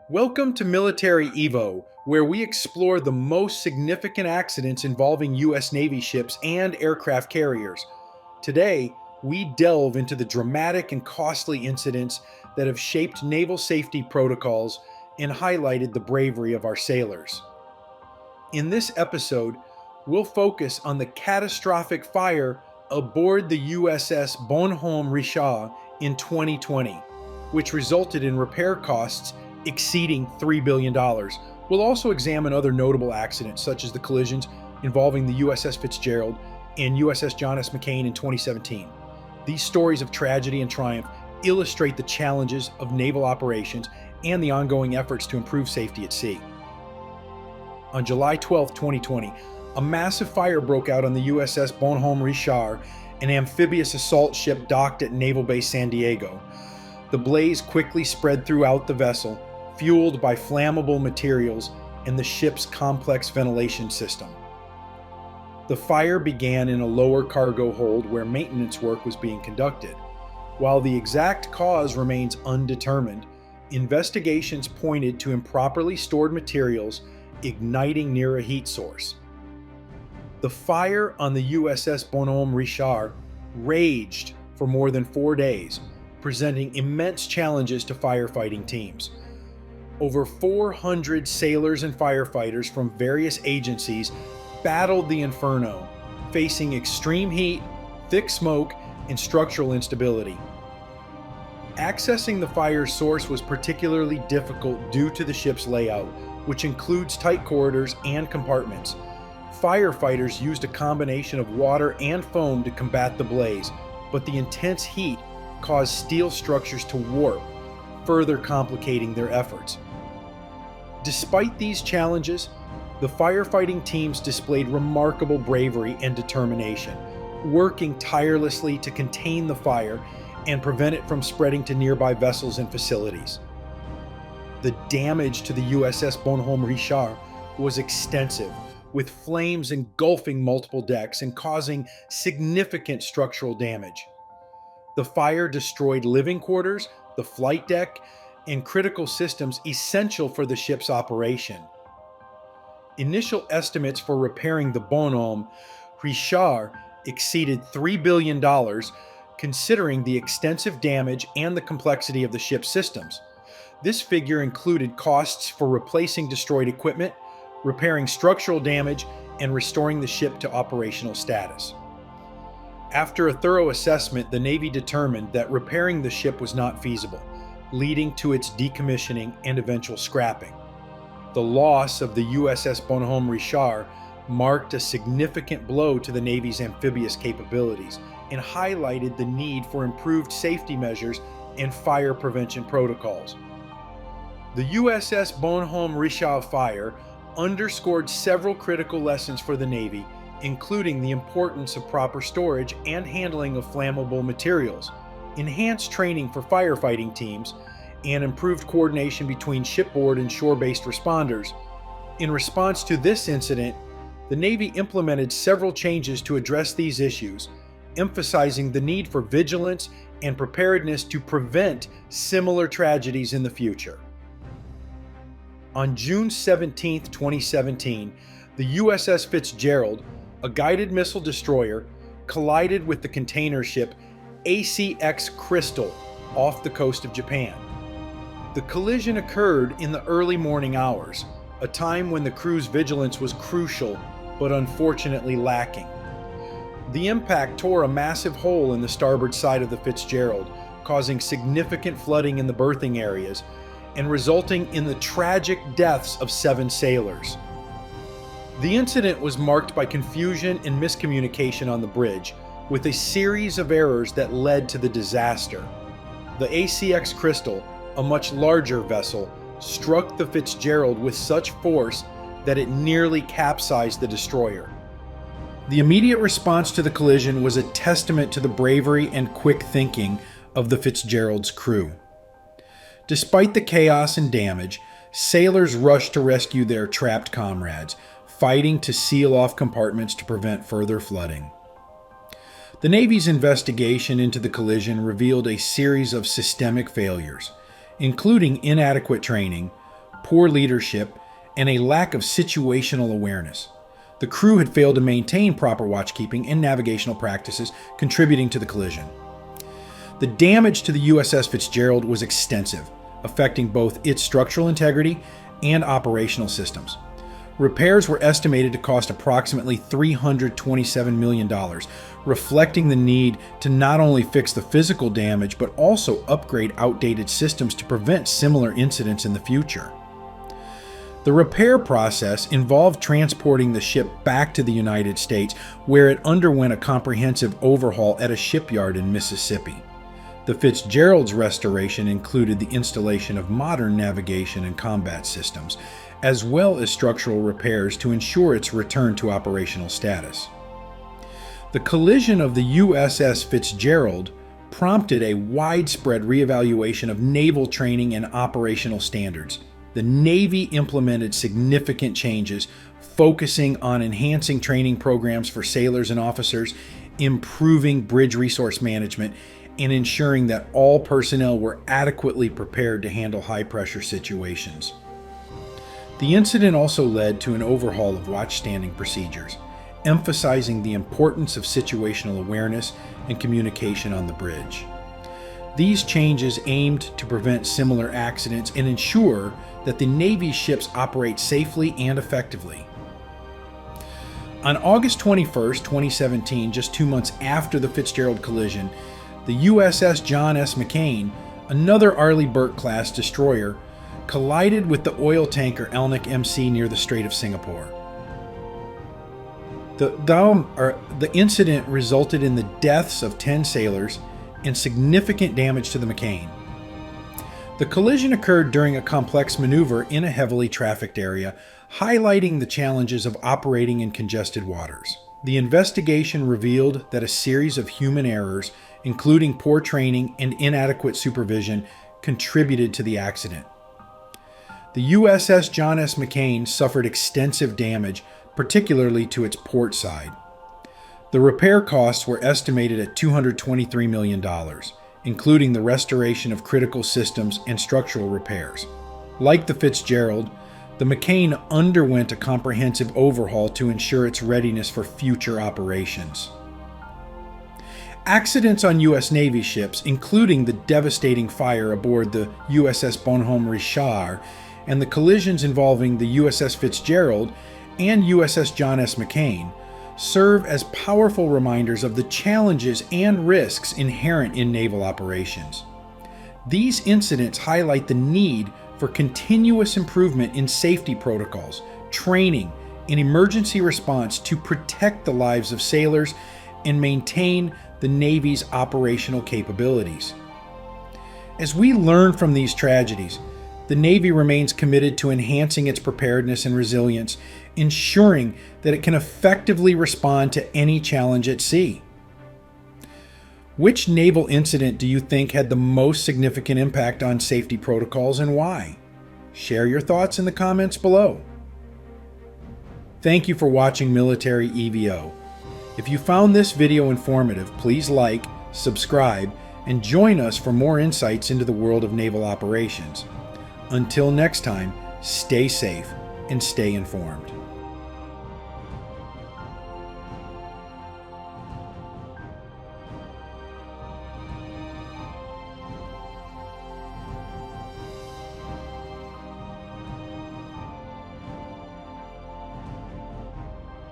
Welcome to Military Evo, where we explore the most significant accidents involving U.S. Navy ships and aircraft carriers. Today, we delve into the dramatic and costly incidents that have shaped naval safety protocols and highlighted the bravery of our sailors. In this episode, we'll focus on the catastrophic fire aboard the USS Bonhomme Richard in 2020, which resulted in repair costs exceeding $3 billion. We'll also examine other notable accidents, such as the collisions involving the USS Fitzgerald and USS John S. McCain in 2017. These stories of tragedy and triumph illustrate the challenges of naval operations and the ongoing efforts to improve safety at sea. On July 12, 2020, a massive fire broke out on the USS Bonhomme Richard, an amphibious assault ship docked at Naval Base San Diego. The blaze quickly spread throughout the vessel, fueled by flammable materials and the ship's complex ventilation system. The fire began in a lower cargo hold where maintenance work was being conducted. While the exact cause remains undetermined, investigations pointed to improperly stored materials igniting near a heat source. The fire on the USS Bonhomme Richard raged for more than 4 days, presenting immense challenges to firefighting teams. Over 400 sailors and firefighters from various agencies battled the inferno, facing extreme heat, thick smoke, and structural instability. Accessing the fire's source was particularly difficult due to the ship's layout, which includes tight corridors and compartments. Firefighters used a combination of water and foam to combat the blaze, but the intense heat caused steel structures to warp, further complicating their efforts. Despite these challenges, the firefighting teams displayed remarkable bravery and determination, working tirelessly to contain the fire and prevent it from spreading to nearby vessels and facilities. The damage to the USS Bonhomme Richard was extensive, with flames engulfing multiple decks and causing significant structural damage. The fire destroyed living quarters, the flight deck, and critical systems essential for the ship's operation. Initial estimates for repairing the Bonhomme Richard exceeded $3 billion, considering the extensive damage and the complexity of the ship's systems. This figure included costs for replacing destroyed equipment, repairing structural damage, and restoring the ship to operational status. After a thorough assessment, the Navy determined that repairing the ship was not feasible, leading to its decommissioning and eventual scrapping. The loss of the USS Bonhomme Richard marked a significant blow to the Navy's amphibious capabilities and highlighted the need for improved safety measures and fire prevention protocols. The USS Bonhomme Richard fire underscored several critical lessons for the Navy, including the importance of proper storage and handling of flammable materials, enhanced training for firefighting teams, and improved coordination between shipboard and shore-based responders. In response to this incident, the Navy implemented several changes to address these issues, emphasizing the need for vigilance and preparedness to prevent similar tragedies in the future. On June 17, 2017, the USS Fitzgerald, a guided missile destroyer, collided with the container ship ACX Crystal off the coast of Japan. The collision occurred in the early morning hours, a time when the crew's vigilance was crucial but unfortunately lacking. The impact tore a massive hole in the starboard side of the Fitzgerald, causing significant flooding in the berthing areas and resulting in the tragic deaths of 7 sailors. The incident was marked by confusion and miscommunication on the bridge, with a series of errors that led to the disaster. The ACX Crystal, a much larger vessel, struck the Fitzgerald with such force that it nearly capsized the destroyer. The immediate response to the collision was a testament to the bravery and quick thinking of the Fitzgerald's crew. Despite the chaos and damage, sailors rushed to rescue their trapped comrades, fighting to seal off compartments to prevent further flooding. The Navy's investigation into the collision revealed a series of systemic failures, including inadequate training, poor leadership, and a lack of situational awareness. The crew had failed to maintain proper watchkeeping and navigational practices, contributing to the collision. The damage to the USS Fitzgerald was extensive, affecting both its structural integrity and operational systems. Repairs were estimated to cost approximately $327 million, reflecting the need to not only fix the physical damage, but also upgrade outdated systems to prevent similar incidents in the future. The repair process involved transporting the ship back to the United States, where it underwent a comprehensive overhaul at a shipyard in Mississippi. The Fitzgerald's restoration included the installation of modern navigation and combat systems, as well as structural repairs to ensure its return to operational status. The collision of the USS Fitzgerald prompted a widespread reevaluation of naval training and operational standards. The Navy implemented significant changes, focusing on enhancing training programs for sailors and officers, improving bridge resource management, and ensuring that all personnel were adequately prepared to handle high-pressure situations. The incident also led to an overhaul of watchstanding procedures, emphasizing the importance of situational awareness and communication on the bridge. These changes aimed to prevent similar accidents and ensure that the Navy's ships operate safely and effectively. On August 21, 2017, just 2 months after the Fitzgerald collision, the USS John S. McCain, another Arleigh Burke-class destroyer, collided with the oil tanker Elnick MC near the Strait of Singapore. The incident resulted in the deaths of 10 sailors and significant damage to the McCain. The collision occurred during a complex maneuver in a heavily trafficked area, highlighting the challenges of operating in congested waters. The investigation revealed that a series of human errors, including poor training and inadequate supervision, contributed to the accident. The USS John S. McCain suffered extensive damage, particularly to its port side. The repair costs were estimated at $223 million, including the restoration of critical systems and structural repairs. Like the Fitzgerald, the McCain underwent a comprehensive overhaul to ensure its readiness for future operations. Accidents on U.S. Navy ships, including the devastating fire aboard the USS Bonhomme Richard and the collisions involving the USS Fitzgerald and USS John S. McCain, serve as powerful reminders of the challenges and risks inherent in naval operations. These incidents highlight the need for continuous improvement in safety protocols, training, and emergency response to protect the lives of sailors and maintain the Navy's operational capabilities. As we learn from these tragedies, the Navy remains committed to enhancing its preparedness and resilience, ensuring that it can effectively respond to any challenge at sea. Which naval incident do you think had the most significant impact on safety protocols and why? Share your thoughts in the comments below. Thank you for watching Military EVO. If you found this video informative, please like, subscribe, and join us for more insights into the world of naval operations. Until next time, stay safe and stay informed.